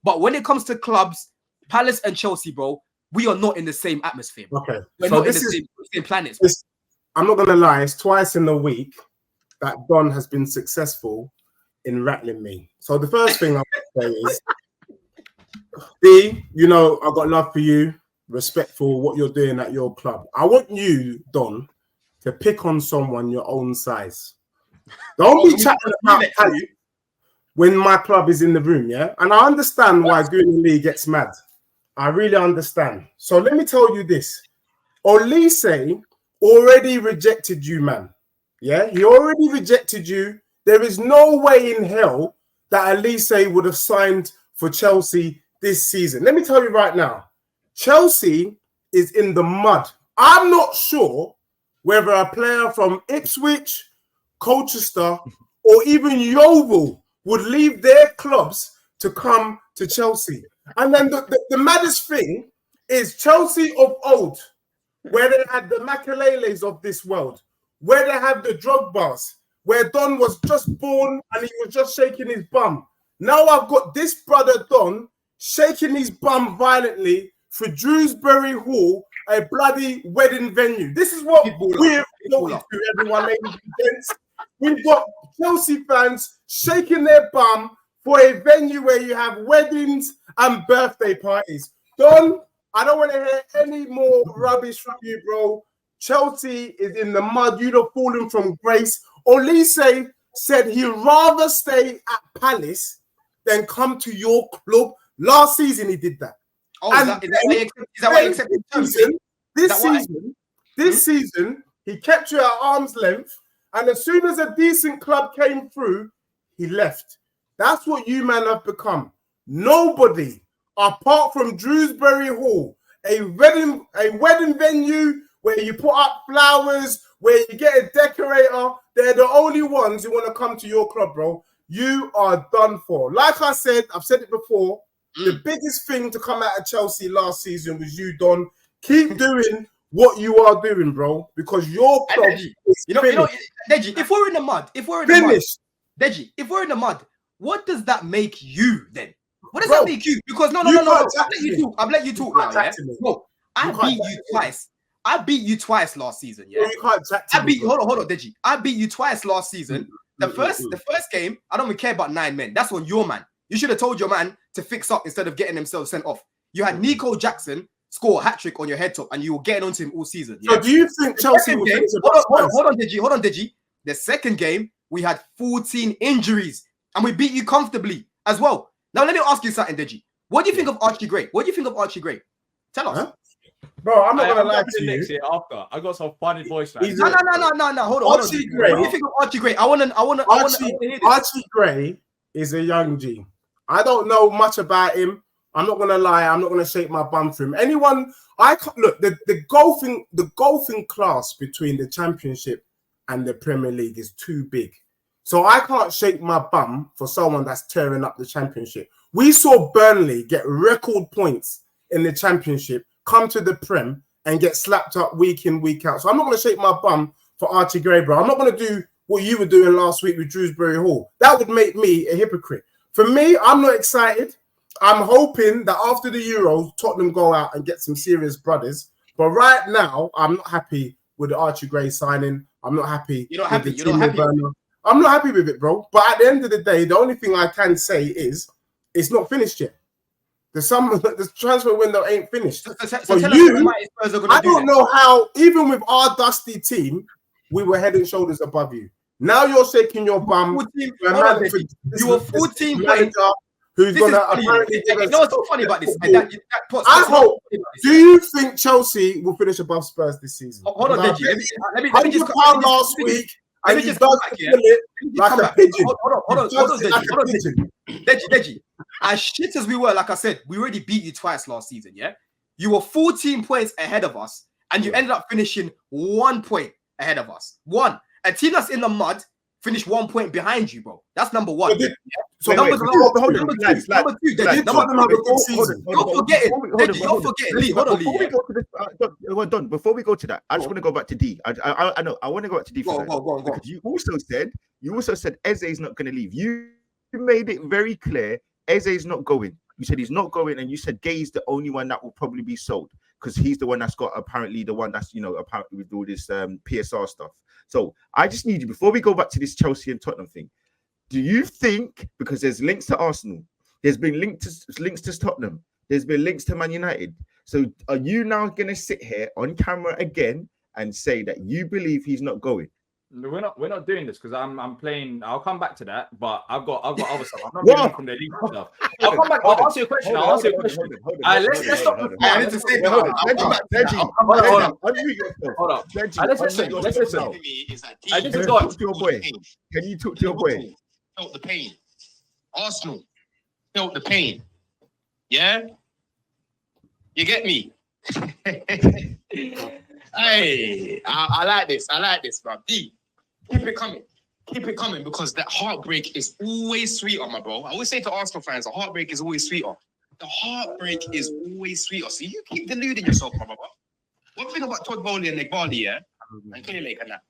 But when it comes to clubs, Palace and Chelsea, bro, we are not in the same atmosphere. Bro. Okay, we're so not this in the same planets. I'm not gonna lie, it's twice in the week that Don has been successful in rattling me. So the first thing I want to say is, D, you know, I've got love for you, respect for what you're doing at your club. I want you, Don, to pick on someone your own size. Don't be chatting about Palace when my club is in the room, yeah? And I understand why Gooney Lee gets mad. I really understand. So let me tell you this. Olise already rejected you, man. Yeah, he already rejected you. There is no way in hell that Olise would have signed for Chelsea this season. Let me tell you right now, Chelsea is in the mud. I'm not sure whether a player from Ipswich, Colchester, or even Yeovil would leave their clubs to come to Chelsea. And then the maddest thing is Chelsea of old, where they had the Makeleles of this world, where they had the Drogbas, where Don was just born and he was just shaking his bum. Now I've got this brother Don shaking his bum violently for Dewsbury Hall, a bloody wedding venue. This is what we're going to, everyone, ladies and gents. We've got Chelsea fans shaking their bum for a venue where you have weddings and birthday parties. Don, I don't want to hear any more rubbish from you, bro. Chelsea is in the mud. You'd have fallen from grace. Olise said he'd rather stay at Palace than come to your club. Last season, he did that. Oh, is that why he accepted This season, he kept you at arm's length. And as soon as a decent club came through, he left. That's what you man have become. Nobody, apart from Dewsbury Hall, a wedding venue where you put up flowers, where you get a decorator, they're the only ones who want to come to your club, bro. You are done for. Like I said, I've said it before, the biggest thing to come out of Chelsea last season was you, Don. Keep doing what you are doing, bro, because your club is Deji, if we're in the mud, Deji, if we're in the mud, what does that make you then? What does that make you? Because no. I'll let you talk now, yeah? Bro, I beat you twice. I beat you twice last season, yeah? Well, you can't chat to me, hold on, Deji. I beat you twice last season. The first game, I don't even care about 9 men. That's on your man. You should have told your man to fix up instead of getting himself sent off. You had Nico Jackson score a hat-trick on your head top and you were getting onto him all season. Yeah? So do you think Chelsea will finish hold on, Deji. The second game, we had 14 injuries and we beat you comfortably as well. Now, let me ask you something, Deji. What do you think of Archie Gray? Tell us. Huh? Bro, I'm not going to lie to you. Next year after. I got some funny voice lines. No. Hold on. Archie Gray. What do you think of Archie Gray? I want to hear this. Archie Gray is a young G. I don't know much about him. I'm not going to lie. I'm not going to shake my bum for him. Look, the golfing class between the Championship and the Premier League is too big. So I can't shake my bum for someone that's tearing up the Championship. We saw Burnley get record points in the Championship, come to the Prem and get slapped up week in, week out. So I'm not going to shake my bum for Archie Gray, bro. I'm not going to do what you were doing last week with Dewsbury Hall. That would make me a hypocrite. For me, I'm not excited. I'm hoping that after the Euros, Tottenham go out and get some serious brothers. But right now, I'm not happy with the Archie Gray signing. I'm not happy. You're not happy. I'm not happy with it, bro. But at the end of the day, the only thing I can say is it's not finished yet. The transfer window ain't finished. I don't know how, even with our dusty team, we were head and shoulders above you. Now you're shaking your bum. You were 14 points. Who's going to apparently give us... You know what's so funny about this? Do you think Chelsea will finish above Spurs this season? Hold on, Deji. Let me just £100 last week. And you dug it like a pigeon. Hold on, Deji. As shit as we were, like I said, we already beat you twice last season, yeah? You were 14 points ahead of us, and you ended up finishing 1 point ahead of us. One. A team that's in the mud finished 1 point behind you, bro. That's number one. Number two. You're forgetting. Before we go to that, I just want to go back to D. I know. I want to go back to D for that. Go. Because you also said Eze is not going to leave. You made it very clear Eze is not going. You said he's not going, and you said Gay's the only one that will probably be sold because he's the one that's got apparently the one that's apparently with all this PSR stuff. So I just need you before we go back to this Chelsea and Tottenham thing. Do you think, because there's links to Arsenal, there's been links to Tottenham, there's been links to Man United. So are you now going to sit here on camera again and say that you believe he's not going? We're not doing this because I'm playing. I'll come back to that, but I've got other stuff. I'm not getting from the league stuff. I'll come back. I'll answer your question. Let's stop. I need to say Hold up. Let's listen. Talk to your boy. Can you talk to your boy? Felt the pain. Arsenal felt the pain. Yeah, you get me. Hey, I like this. Bro. D, keep it coming, because that heartbreak is always sweeter, my bro. I always say to Arsenal fans, the heartbreak is always sweeter. The heartbreak is always sweeter. So you keep deluding yourself, my brother. One thing about Todd Boehly and Nick Barley, yeah, and Clear Lake and that,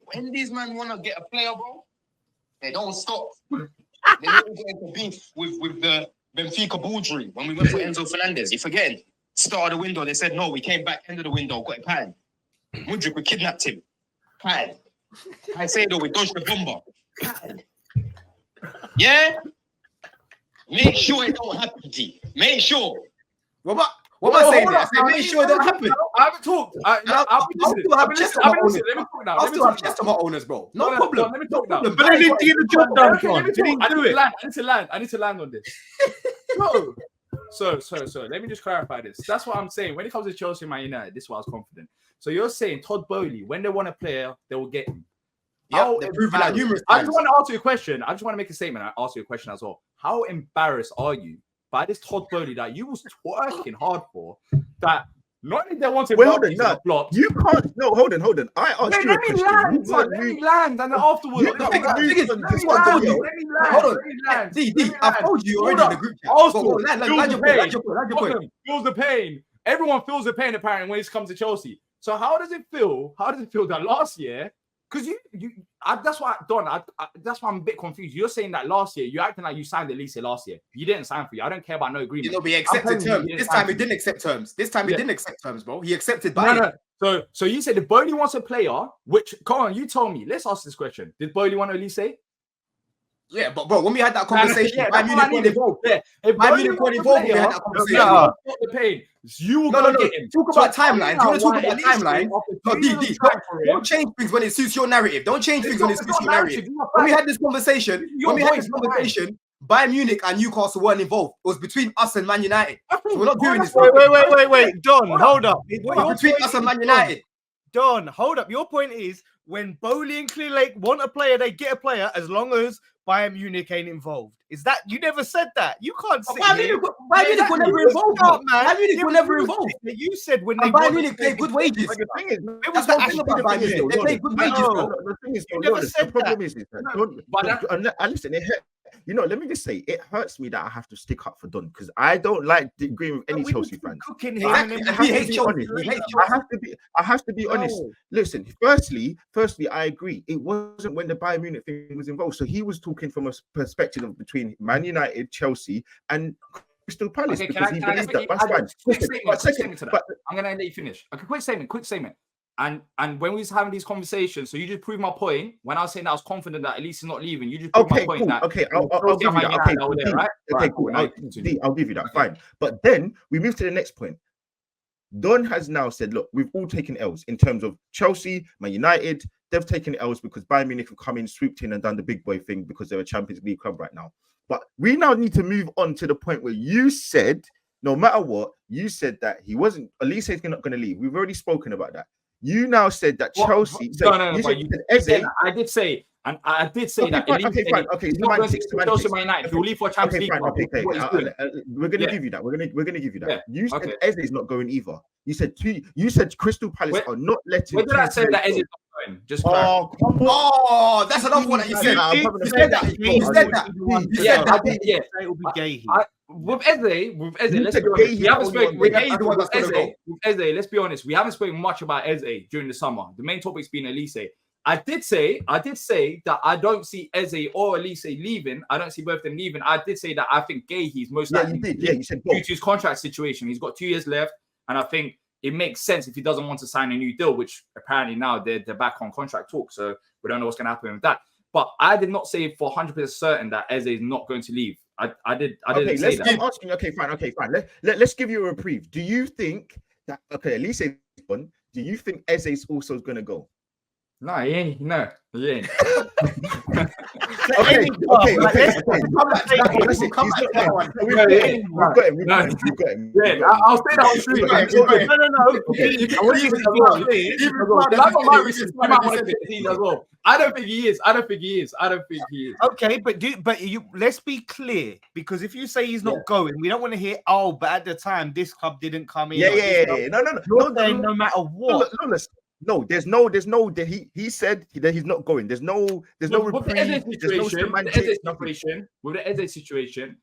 when these men want to get a player, bro, they don't stop. They don't get into beef with the Benfica Baldry when we went for Enzo Fernandez. You're forgetting. Start of the window, they said no. We came back, end of the window, got it patterned. Mudryk, we kidnapped him. Patterned. I say though, we dodged the bomber. Patterned. Yeah? Make sure it don't happen, G. Make sure. What am I saying? I said, make sure it don't happen. I haven't talked. I'll still have chest on my owners, bro. No problem. Let me talk now. But they didn't get the job done, John. They didn't do it. I need to land on this. No. So let me just clarify this. That's what I'm saying. When it comes to Chelsea and Man United, this is why I was confident. So you're saying Todd Boehly, when they want a player, they will get him. Yeah, they've proven that numerous I times. just want to ask you a question. I just want to make a statement. I ask you a question as well. How embarrassed are you by this Todd Boehly that you was twerking hard for? That not only they wanted block. You can't. No, hold on. I asked you a question. Let me land, and then afterwards. Let me land. D, I've told you already in the group chat. Feels the pain. Everyone feels the pain apparently when it comes to Chelsea. So how does it feel? How does it feel that last year? Because that's why that's why I'm a bit confused. You're saying that last year you're acting like you signed Olise last year. You didn't sign for you. I don't care about no agreement. You know, we accepted terms. This time he didn't accept terms. He didn't accept terms, bro. He accepted by no. So you said if Boehly wants a player, which come on, you told me. Let's ask this question. Did Boehly want Olise? Yeah, but bro, when we had that conversation, Bayern Munich got involved. Yeah, if Bayern Munich got involved, we had that conversation. The pain. You will get him. Talk about timelines. You want to talk about timelines? No, don't change things when it suits your narrative. Don't change things when it suits your narrative. When we had this conversation, Bayern Munich and Newcastle weren't involved. It was between us and Man United. So we're not doing this. Wait, Don, hold up. Between us and Man United. Don, hold up. Your point is when Boehly and Clear Lake want a player, they get a player as long as Bayern Munich ain't involved. Is that you never said that? You can't say Bayern Munich were never involved, man. Bayern Munich were never involved. You said when they Bayern Munich paid good wages. The thing is, that's the thing about Bayern Munich. They paid good wages. The thing is, the problem is that listen, it hurt. You know, let me just say, it hurts me that I have to stick up for Don because I don't like agreeing with any Chelsea fans. I have to be honest. Listen, firstly, I agree. It wasn't when the Bayern Munich thing was involved. So he was talking from a perspective of between Man United, Chelsea, and Crystal Palace because he believed that. That's fine. I'm gonna let you finish. A quick statement. And when we was having these conversations, so you just proved my point. When I was saying that I was confident that Olise is not leaving, you just proved my point. Cool. I'll give you that. I'll give you that. Fine. But then we move to the next point. Don has now said, look, we've all taken L's in terms of Chelsea, Man United. They've taken L's because Bayern Munich have come in, swooped in and done the big boy thing because they're a Champions League club right now. But we now need to move on to the point where you said, no matter what, you said that Olise is not going to leave. We've already spoken about that. You now said that Chelsea. I did say that. Okay. Chelsea Man United. He'll leave for Champions League. We're going to give you that. We're going to give you that. Yeah. You said Eze is not going either. You said Crystal Palace are not letting. Where did I say that Eze is not going? Just that's another one that you said. You said that. Yeah, it will be gay. With Eze, let's be honest. We haven't spoken with Eze. Let's be honest. We haven't spoken much about Eze during the summer. The main topic's been Olise. I did say that I don't see Eze or Olise leaving. I don't see both of them leaving. I did say that I think Gahey's most likely. You did. Yeah, you said both. Due to his contract situation. He's got 2 years left, and I think it makes sense if he doesn't want to sign a new deal, which apparently now they're back on contract talk. So we don't know what's going to happen with that. But I did not say for 100% certain that Eze is not going to leave. I didn't say that. I'm asking. Okay, fine. Let's give you a reprieve. Do you think that Olise is gone? Do you think Eze is also going to go? No, he ain't. No, he ain't. Okay. Come back. We've got him. Yeah, I'll say that on stream. No. That's not my reason. You might want to say as well. I don't think he is. Okay, but let's be clear, because if you say he's not going, we don't want to hear, oh, but at the time this club didn't come in. Yeah. No matter what. No, there's no. He said that he's not going. There's no reprieve. With the Eze situation,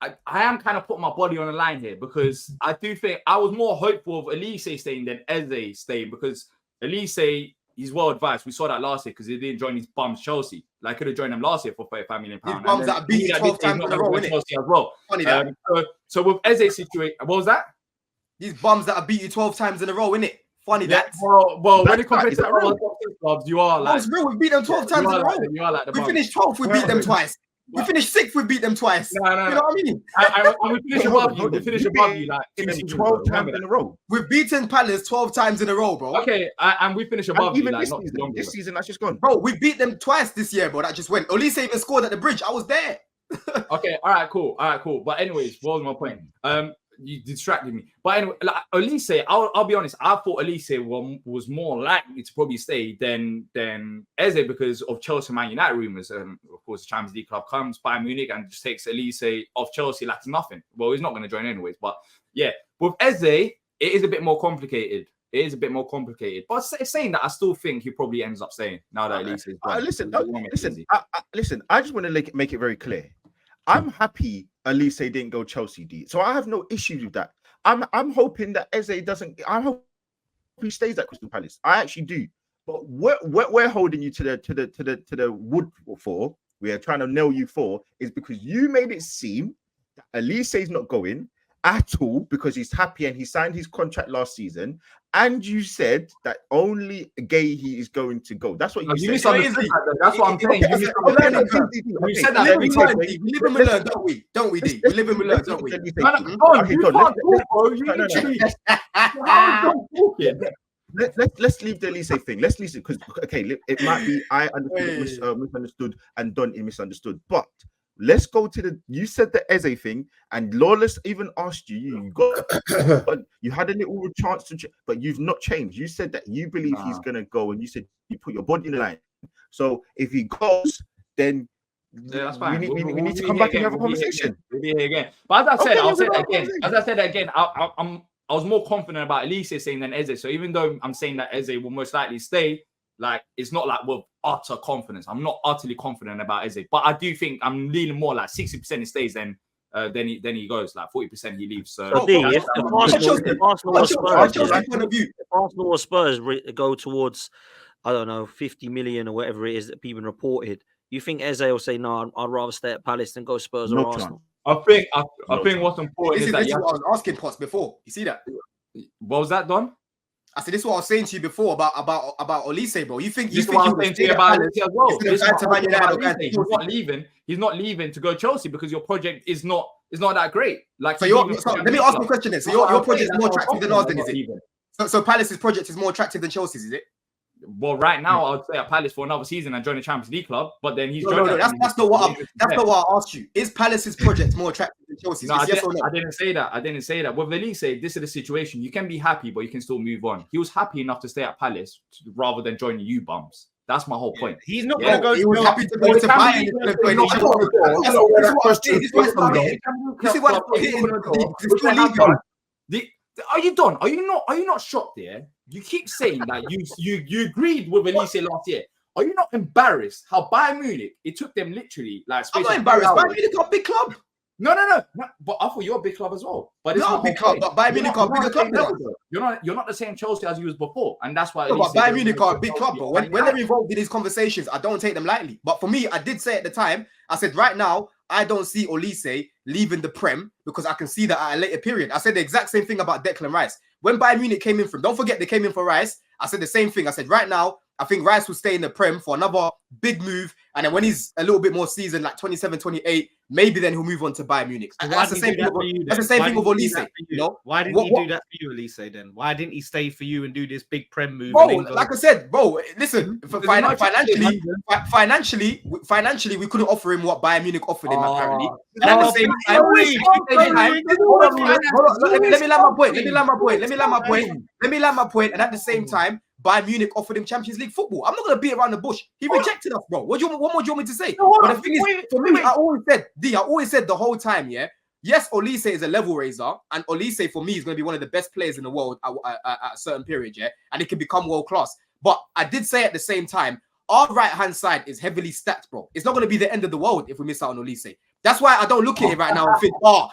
I am kind of putting my body on the line here, because I do think I was more hopeful of Olise staying than Eze staying, because Olise, he's well advised. We saw that last year because he didn't join his bums Chelsea. Like, could have joined them last year for £35 million. These bums that beat 12 times in a row, innit? Chelsea as well. Funny that. So with Eze situation, what was that? These bums that beat you 12 times in a row, innit? Funny that. Well, when it comes to clubs, you are like. It's real. We beat them 12 times in a row. You are like the we finished 12th. We beat them twice. We finished 6th. We beat them twice. No. You know what I mean? And we finished above you. We finished above you like 12 times in a row. We've beaten Palace 12 times in a row, bro. Okay, and we finished above you. Even like, this season, that's just gone. Bro, we beat them twice this year, bro. That just went. Olise even scored at the bridge. I was there. Okay, all right, cool. But anyways, what was my point? You distracted me. But anyway, like Olise, I'll be honest. I thought Olise was more likely to probably stay than Eze because of Chelsea Man United rumors. Of course, the Champions League club comes, Bayern Munich, and just takes Olise off Chelsea like it's nothing. Well, he's not going to join anyways. But yeah, with Eze, it is a bit more complicated. But saying that, I still think he probably ends up staying now that Olise is gone. Listen. I just want to make it very clear. I'm happy Olise didn't go Chelsea D. So I have no issues with that. I'm hoping that Eze doesn't. I hope he stays at Crystal Palace. I actually do. But what we're holding you to the wood for, we're trying to nail you for, is because you made it seem that Olise is not going at all because he's happy and he signed his contract last season. And you said that only Gahey is going to go. That's what you said. That's what I'm saying. You said that. We live and we learn, don't we? Don't we, D? We live and we learn, don't we? Let's leave the Olise thing. Let's leave it because it might be I misunderstood and Don misunderstood. But let's go to you said the Eze thing, and Lawless even asked you you had a little chance to, but you've not changed. You said that you believe he's gonna go, and you said you put your body in the line. So if he goes, then that's fine. We need to come back and have a conversation. We'll be here again. But as I said again, I was more confident about Olise saying than Eze. So even though I'm saying that Eze will most likely stay, like it's not like with utter confidence. I'm not utterly confident about Eze, but I do think I'm leaning more like 60% he stays than he goes. Like 40% he leaves. So if Arsenal or Spurs go towards, I don't know, 50 million or whatever it is that people reported, you think Eze will say, no, I'd rather stay at Palace than go Spurs or Arsenal? I think what's important is that this is what I was asking Potts before. You see that? What was that, Don? I said this is what I was saying to you before about Olise, bro. You think he was saying about Olise as well? He's not leaving to go Chelsea because your project is not that great. Like, so let me ask you a question then. So your project is more attractive than ours, then, is it? So Palace's project is more attractive than Chelsea's, is it? Well, right now I'd say at Palace for another season and join the Champions League club, but then he's that's not what I asked you. Is Palace's project more attractive than Chelsea's? No, I didn't say that. With Olise, this is the situation. You can be happy, but you can still move on. He was happy enough to stay at Palace rather than joining you bums. That's my whole point. He's not going to go. He was happy to go to Bayern. This is what Are you done? Are you not shocked there? You keep saying that you agreed with Olise last year. Are you not embarrassed how Bayern Munich, it took them literally like I'm not embarrassed. Bayern Munich are a big club. No. But I thought you're a big club as well. But it's not a big club. But Bayern Munich are a bigger club than us. You're not the same Chelsea as you was before, and that's why. No, but Bayern Munich are a big club, bro. When they're involved in these conversations, I don't take them lightly. But for me, I did say at the time, I said right now, I don't see Olise leaving the Prem because I can see that at a later period. I said the exact same thing about Declan Rice. When Bayern Munich came in from, don't forget they came in for Rice. I said the same thing. I said right now, I think Rice will stay in the Prem for another big move. And then when he's a little bit more seasoned, like 27, 28, maybe then he'll move on to Bayern Munich. So that's the same thing with Olise. You know? Why didn't he do that for you, Olise, then? Why didn't he stay for you and do this big Prem move? Bro, like I said, bro, listen, financially, we couldn't offer him what Bayern Munich offered him, apparently. And at the same time, let me land my point. And at the same time, Bayern Munich offered him Champions League football. I'm not going to beat around the bush. He rejected us, bro. What more do you want me to say? But the thing is, for me, I always said the whole time, yeah, yes, Olise is a level raiser, and Olise for me is going to be one of the best players in the world at a certain period, yeah, and it can become world class. But I did say at the same time, our right hand side is heavily stacked, bro. It's not going to be the end of the world if we miss out on Olise. That's why I don't look at it right now and think, now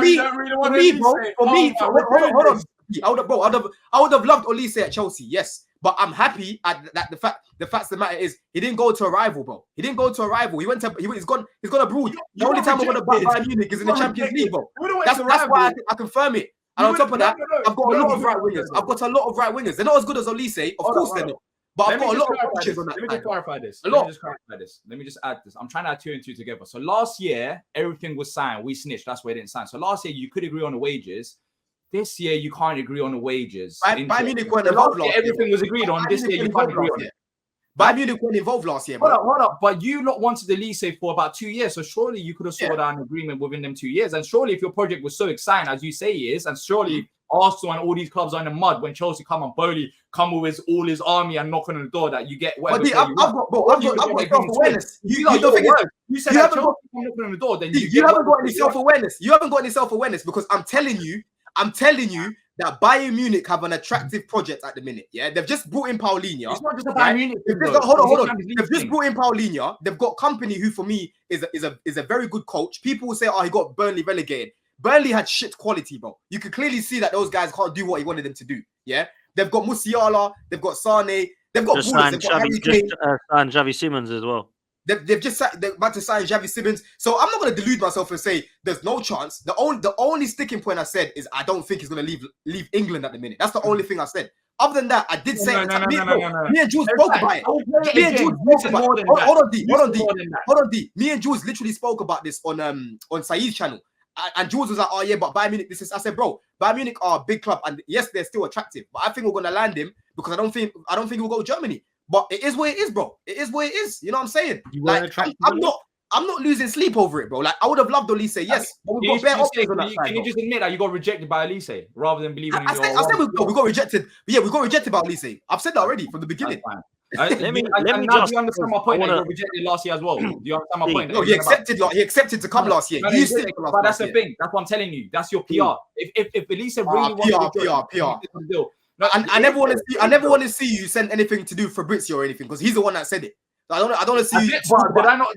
you don't really want to I would have loved Olise at Chelsea, yes. But I'm happy at that. The fact of the matter is, he didn't go to a rival, bro. He didn't go to a rival. He's gone abroad. The only time I'm going to back Bayern Munich is in the Champions League, bro. That's why I confirm it. And on top of that, I've got a lot of right wingers. They're not as good as Olise, of course they're not. But I've got a lot of options on that. Let me just clarify this. Let me just add this. I'm trying to add 2 and 2 together. So last year, everything was signed. We snitched. That's why it didn't sign. So last year, you could agree on the wages. This year, you can't agree on the wages. Bayern Munich weren't involved last year. Everything was agreed on. This year, you can't agree on it. Bayern Munich weren't involved last year, bro. Hold up. But you lot wanted the Olise for about 2 years. So surely you could have sorted out an agreement within them 2 years. And surely if your project was so exciting, as you say it is, and surely Arsenal and all these clubs are in the mud when Chelsea come and Boehly come with all his army and knock on the door that you get whatever. I've got self-awareness. You haven't got on the door, then you haven't got any self-awareness. You haven't got any self-awareness because I'm telling you that Bayern Munich have an attractive project at the minute. Yeah, they've just brought in Paulinho. It's not just a Bayern Munich. Hold on. They've just brought in Paulinho. They've got company who, for me, is a very good coach. People will say, "Oh, he got Burnley relegated." Burnley had shit quality, bro. You could clearly see that those guys can't do what he wanted them to do. Yeah, they've got Musiala, they've got Sane, they've got Xavi Simons as well. They're about to sign Xavi Simons. So I'm not going to delude myself and say there's no chance. The only sticking point I said is I don't think he's going to leave England at the minute. That's the only thing I said. Other than that, I did say me and Jules spoke about it. Me and Jules spoke about it. Hold on, D. Me and Jules literally spoke about this on Saeed's channel. And Jules was like, "Oh yeah, but Bayern Munich." I said, "Bro, Bayern Munich are a big club, and yes, they're still attractive. But I think we're gonna land him because I don't think he'll go to Germany. But it is what it is, bro. It is what it is. You know what I'm saying? Like, I'm not losing sleep over it, bro. Like I would have loved Olise, yes. But we've got better options on that side. Can you just admit that you got rejected by Olise rather than believing in your? I said we got rejected. Yeah, we got rejected by Olise. I've said that already from the beginning. Let me just. Do you understand my point? He got rejected last year as well. Do you understand my point? No, he accepted to come last year. But that's the thing. That's what I'm telling you. That's your PR. If Olise really wants PR. No, I never want to see you send anything to do with Fabrizio or anything because he's the one that said it. I don't want to see you. But I not?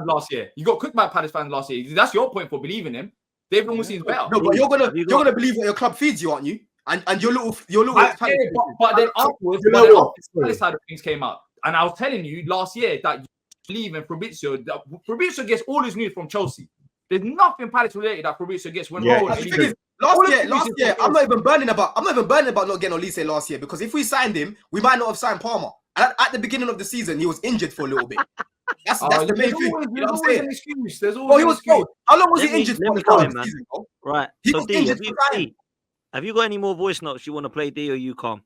Last year, you got cooked by Palace fans last year. That's your point for believing him. David almost seems better. No, but you're gonna believe what your club feeds you, aren't you? And your little. But then afterwards, the side of things came up, and I was telling you last year that you believe in Fabrizio. Fabrizio gets all his news from Chelsea. There's nothing Palace related that Fabrizio gets when Last year, I'm not even burning about not getting Olise last year because if we signed him, we might not have signed Palmer. And at the beginning of the season, he was injured for a little bit. That's the main thing. You know what I'm saying? There's always how long was he injured for? Right. He was injured. Have you got any more voice notes you want to play, D, or you calm?